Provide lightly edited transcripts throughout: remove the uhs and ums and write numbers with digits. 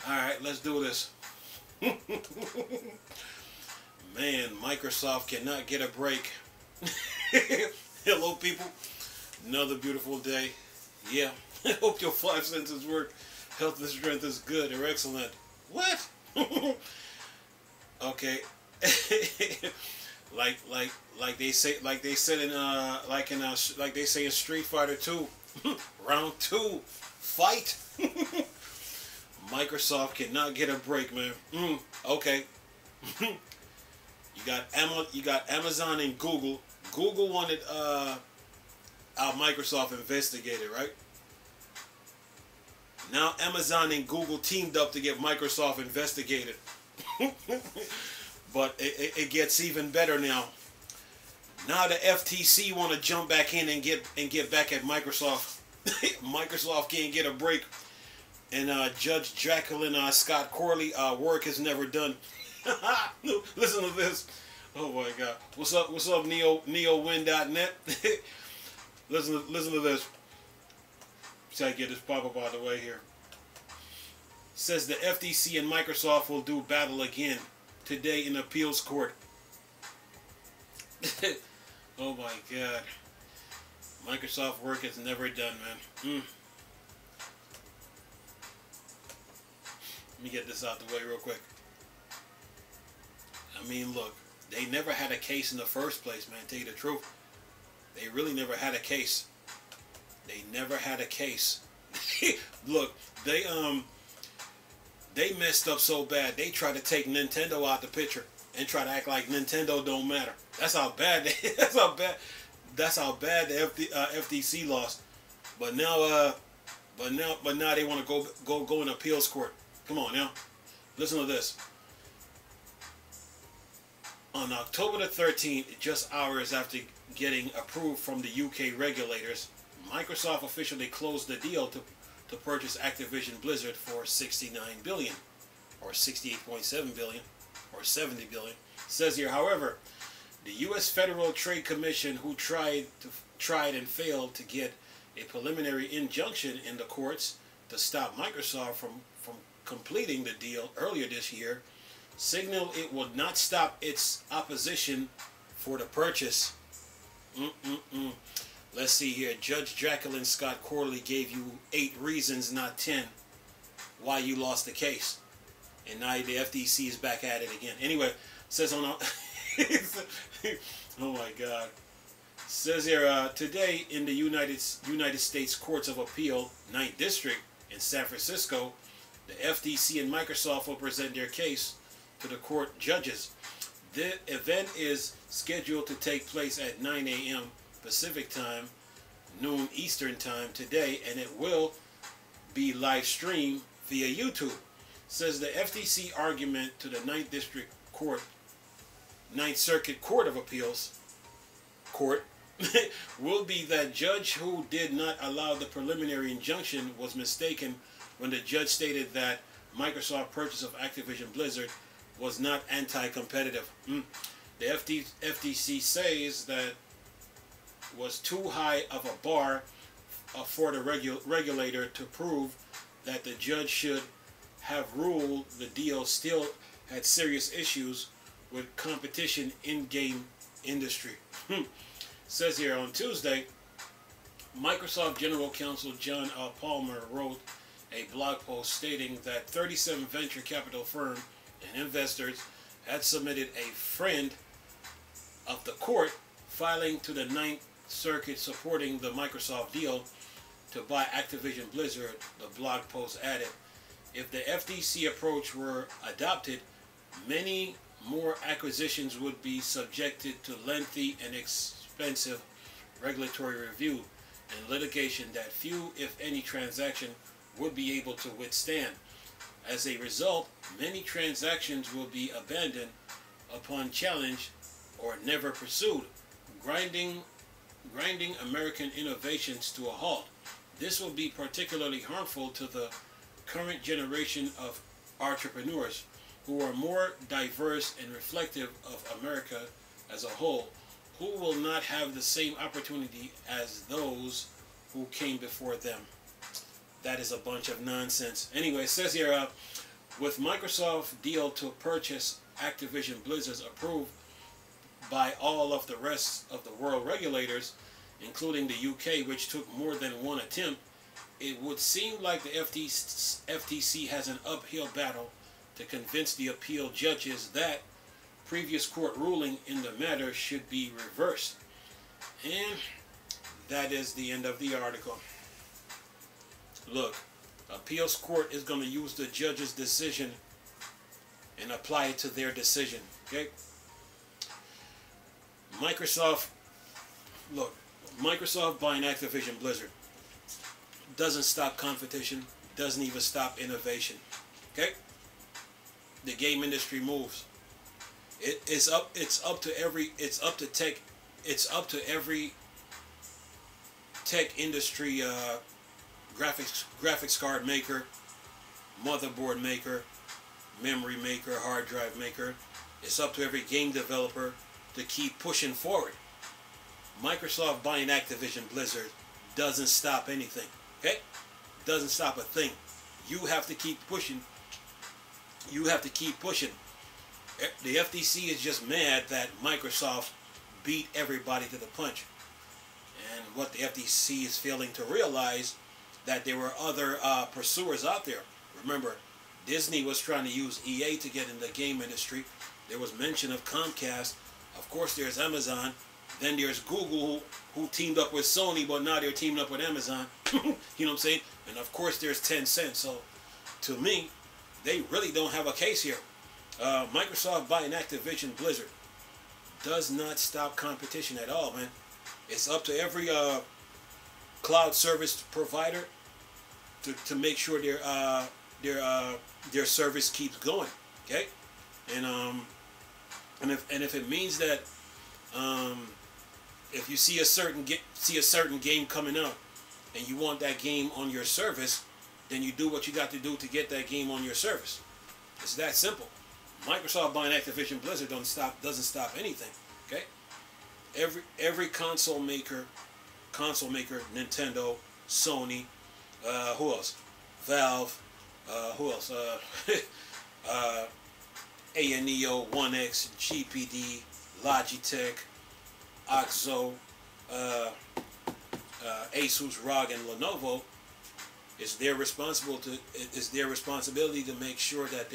Alright, let's do this. Man, Microsoft cannot get a break. Hello, people. Another beautiful day. Yeah, I hope your 5 senses work. Health and strength is good or excellent. What? Okay. like they say in Street Fighter 2, round 2, fight. Microsoft cannot get a break, man. Okay. You got Amazon and Google. Google wanted our Microsoft investigated, right? Now Amazon and Google teamed up to get Microsoft investigated. But it gets even better now. Now the FTC want to jump back in and get back at Microsoft. Microsoft can't get a break. And Judge Jacqueline Scott Corley, work is never done. Listen to this. Oh my God. What's up, NeoWin.net? listen to this. Try to get this pop-up out of the way here. Says the FTC and Microsoft will do battle again today in appeals court. Oh my God. Microsoft work is never done, man. Let me get this out the way real quick. I mean, look, they never had a case in the first place, man. Tell you the truth, they really never had a case. They never had a case. Look, they messed up so bad. They tried to take Nintendo out the picture and try to act like Nintendo don't matter. That's how bad. That's how bad the FTC lost. But now they want to go in appeals court. Come on now, listen to this. On October the 13th, just hours after getting approved from the UK regulators, Microsoft officially closed the deal to purchase Activision Blizzard for $69 billion, or $68.7 billion, or $70 billion. It says here, however, the U.S. Federal Trade Commission, who tried and failed to get a preliminary injunction in the courts to stop Microsoft from completing the deal earlier this year, signaled it would not stop its opposition for the purchase. Let's see here. Judge Jacqueline Scott Corley gave you 8 reasons, not 10, why you lost the case. And now the FTC is back at it again. Anyway, says on... Oh my God. Says here, today in the United States Courts of Appeal, 9th District in San Francisco, the FTC and Microsoft will present their case to the court judges. The event is scheduled to take place at 9 a.m. Pacific time, noon Eastern time today, and it will be live streamed via YouTube. Says the FTC argument to the 9th District Court, 9th Circuit Court of Appeals Court will be that judge who did not allow the preliminary injunction was mistaken when the judge stated that Microsoft purchase of Activision Blizzard was not anti-competitive. The FTC says that was too high of a bar for the regulator to prove that the judge should have ruled the deal still had serious issues with competition in game industry. Says here on Tuesday, Microsoft General Counsel John Palmer wrote a blog post stating that 37 venture capital firms and investors had submitted a friend of the court filing to the 9th Circuit supporting the Microsoft deal to buy Activision Blizzard. The blog post added, if the FTC approach were adopted, many more acquisitions would be subjected to lengthy and expensive regulatory review and litigation that few, if any, transaction would be able to withstand. As a result, many transactions will be abandoned upon challenge or never pursued, grinding American innovations to a halt. This will be particularly harmful to the current generation of entrepreneurs who are more diverse and reflective of America as a whole, who will not have the same opportunity as those who came before them. that is a bunch of nonsense. Anyway, it says here, with Microsoft deal to purchase Activision Blizzard approved by all of the rest of the world regulators, including the UK, which took more than one attempt, it would seem like the FTC has an uphill battle to convince the appeal judges that previous court ruling in the matter should be reversed. And that is the end of the article. Look, appeals court is going to use the judge's decision and apply it to their decision. Okay? Microsoft buying Activision Blizzard doesn't stop competition, doesn't even stop innovation. Okay? The game industry moves. It's up to every tech industry graphics card maker, motherboard maker, memory maker, hard drive maker. It's up to every game developer to keep pushing forward. Microsoft buying Activision Blizzard doesn't stop anything. Okay? Doesn't stop a thing. You have to keep pushing. You have to keep pushing. The FTC is just mad that Microsoft beat everybody to the punch. And what the FTC is failing to realize, that there were other pursuers out there. Remember, Disney was trying to use EA to get in the game industry. There was mention of Comcast. Of course, there's Amazon. Then there's Google, who teamed up with Sony, but now they're teaming up with Amazon. You know what I'm saying? And of course, there's Tencent. So, to me, they really don't have a case here. Microsoft buying Activision Blizzard does not stop competition at all, man. It's up to every cloud service provider to make sure their service keeps going. Okay, and if it means that if you see a certain game coming out and you want that game on your service, then you do what you got to do to get that game on your service. It's that simple. Microsoft buying Activision Blizzard doesn't stop anything. Okay, every console maker, Nintendo, Sony, who else? Valve, who else? ANEO, 1X, GPD, Logitech, OXO, Asus, ROG, and Lenovo. It's their responsibility to make sure that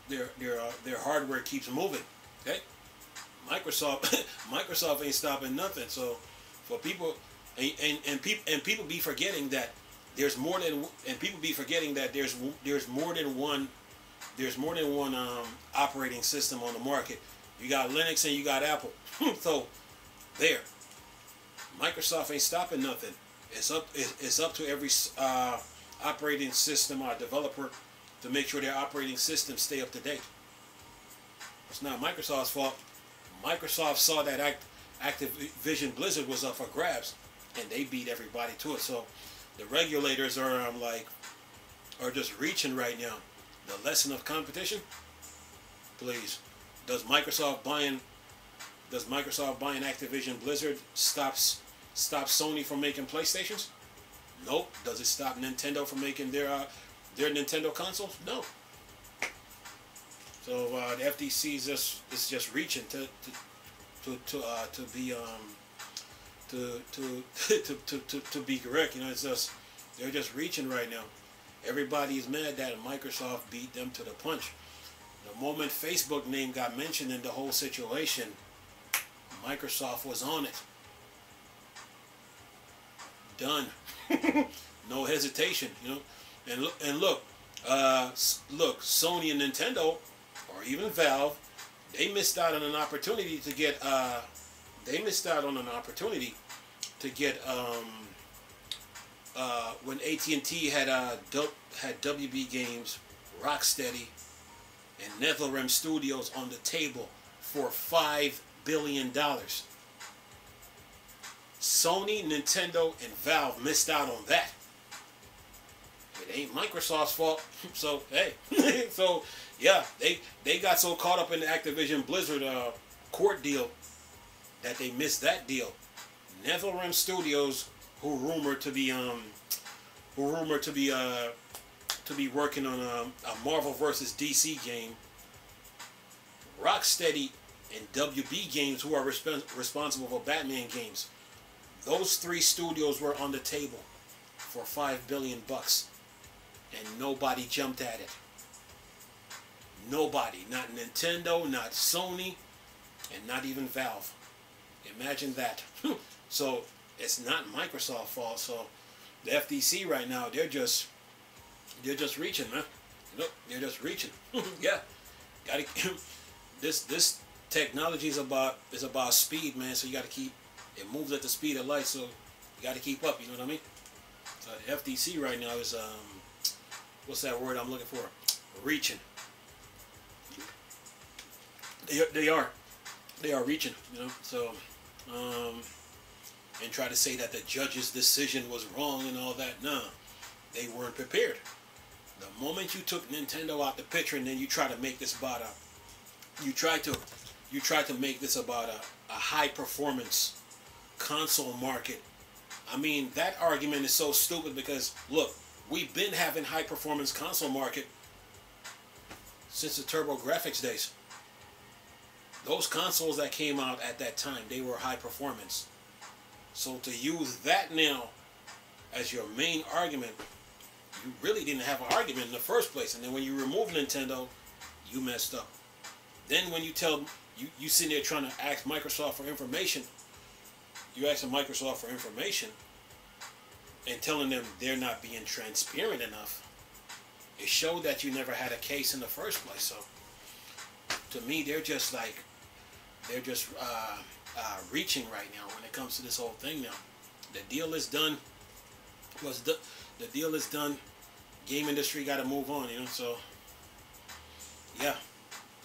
their hardware keeps moving. Okay, Microsoft ain't stopping nothing. So for people and people be forgetting that there's more than one operating system on the market. You got Linux and you got Apple. So there, Microsoft ain't stopping nothing. It's up to every operating system or developer to make sure their operating systems stay up to date. It's not Microsoft's fault. Microsoft saw that Activision Blizzard was up for grabs, and they beat everybody to it. So the regulators are just reaching right now. The lesson of competition, please. Does Microsoft buying Activision Blizzard stop Sony from making PlayStations? Nope. Does it stop Nintendo from making their Nintendo consoles? No. So the FTC is just reaching to be correct. You know, it's just they're just reaching right now. Everybody is mad that Microsoft beat them to the punch. The moment Facebook name got mentioned in the whole situation, Microsoft was on it. Done. No hesitation. You know, and look, Sony and Nintendo, or even Valve, they missed out on an opportunity to get. When AT&T had WB Games, Rocksteady, and NetherRealm Studios on the table for $5 billion. Sony, Nintendo, and Valve missed out on that. It ain't Microsoft's fault. So hey, so yeah, they got so caught up in the Activision Blizzard court deal that they missed that deal. NetherRealm Studios, who rumored to be working on a Marvel versus DC game. Rocksteady and WB Games, who are responsible for Batman games. Those three studios were on the table for $5 billion, and nobody jumped at it. Nobody, not Nintendo, not Sony, and not even Valve. Imagine that. So it's not Microsoft's fault. So the FTC right now, they're just reaching, man. Look, they're just reaching. Yeah, gotta. This technology is about speed, man. So you got to keep. It moves at the speed of light, so you got to keep up. You know what I mean? So the FTC right now is what's that word I'm looking for? Reaching. They are reaching. You know, so and try to say that the judge's decision was wrong and all that. Nah, they weren't prepared. The moment you took Nintendo out the picture and then you try to make this about you try to make this about a high performance console market. I mean, that argument is so stupid because look, we've been having high performance console market since the TurboGrafx days. Those consoles that came out at that time, they were high performance. So to use that now as your main argument, you really didn't have an argument in the first place. And then when you remove Nintendo, you messed up. Then when you tell you sitting there trying to ask Microsoft for information, you asking Microsoft for information and telling them they're not being transparent enough, it showed that you never had a case in the first place. So to me, they're just reaching right now when it comes to this whole thing. Now the deal is done. The deal is done. Game industry got to move on, you know. So yeah,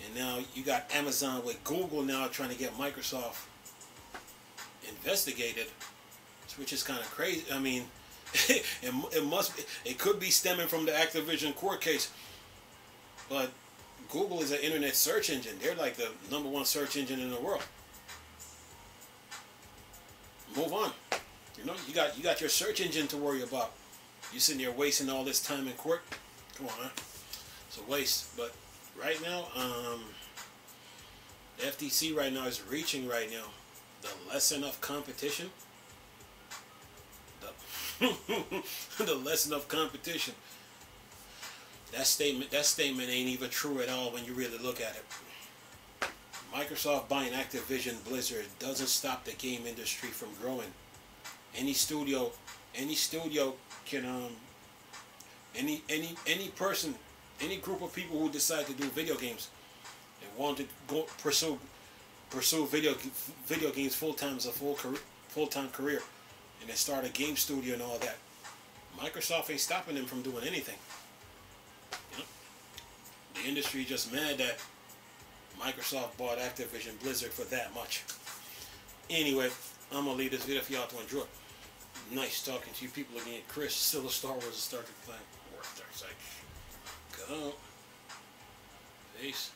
and now you got Amazon with Google now trying to get Microsoft investigated, which is kind of crazy. I mean, it could be stemming from the Activision court case, but Google is an internet search engine. They're like the #1 search engine in the world. Move on. You know, you got your search engine to worry about. You sitting there wasting all this time in court. Come on, huh? It's a waste. But right now, the FTC right now is reaching right now. The less enough competition. The less enough competition. That statement ain't even true at all when you really look at it. Microsoft buying Activision Blizzard doesn't stop the game industry from growing. Any studio can any person, any group of people who decide to do video games and want to go pursue video games full-time as a full-time career, and then start a game studio and all that, Microsoft ain't stopping them from doing anything. You know? The industry just mad that Microsoft bought Activision Blizzard for that much. Anyway, I'm gonna leave this video for y'all to enjoy. Nice talking to you people again. Chris, still a Star Wars and Star Trek fan. Or Dark Side. Go. Peace.